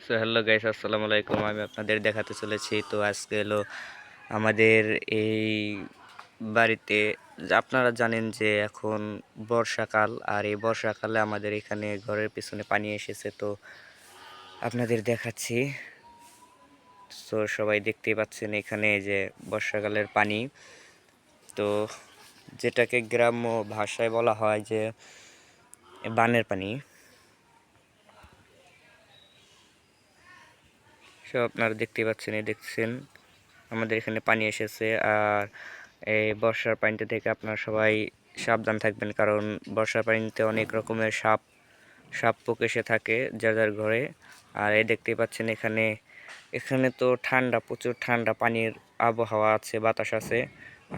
So hello guys, আসসালামু আলাইকুম। আমি আপনাদের দেখাতে চলেছি। তো আজকে হলো আমাদের এই বাড়িতে, আপনারা জানেন যে এখন বর্ষাকাল, আর এই বর্ষাকালে আমাদের এখানে ঘরের পিছনে পানি এসেছে। তো আপনাদের দেখাচ্ছি। তো সবাই দেখতেই পাচ্ছেন এখানে যে বর্ষাকালের পানি, তো যেটাকে গ্রাম্য ভাষায় বলা হয় যে বানের পানি। সব আপনারা দেখতেই পাচ্ছেন, দেখছেন আমাদের এখানে পানি এসেছে। আর এই বর্ষার পানিতে থেকে আপনারা সবাই সাবধান থাকবেন, কারণ বর্ষার পানিতে অনেক রকমের সাপ পোক এসে থাকে যার যার ঘরে। আর এই দেখতেই পাচ্ছেন এখানে এখানে তো ঠান্ডা, প্রচুর ঠান্ডা পানির আবহাওয়া আছে, বাতাস আছে।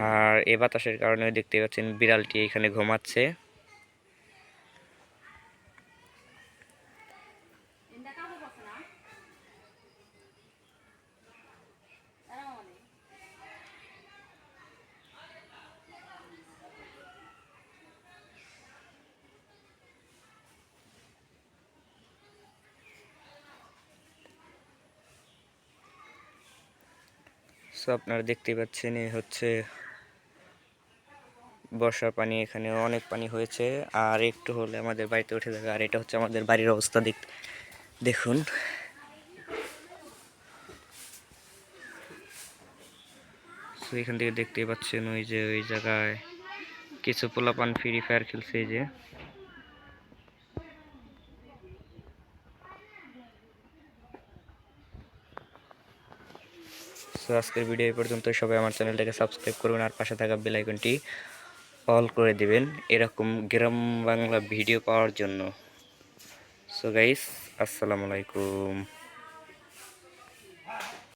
আর এই বাতাসের কারণে দেখতে পাচ্ছেন বিড়ালটি এখানে ঘুমাচ্ছে। সো আপনারা দেখতেই পাচ্ছেন এই হচ্ছে বর্ষার পানি। এখানে অনেক পানি হয়েছে, আর একটু হলে আমাদের বাড়িতে উঠে যাবে। আর এটা হচ্ছে আমাদের বাড়ির অবস্থা, দেখুন। তো এখান থেকে দেখতেই পাচ্ছেন ওই যে ওই জায়গায় কিছু পোলাপান ফ্রি ফায়ার খেলছে। এই যে সো আজকের ভিডিও এই পর্যন্ত। সবাই আমার চ্যানেলটাকে সাবস্ক্রাইব করবেন আর পাশে থাকা বেল আইকনটি অল করে দিবেন এরকম গ্রাম বাংলা ভিডিও পাওয়ার জন্য। সো গাইস, আসসালামু আলাইকুম।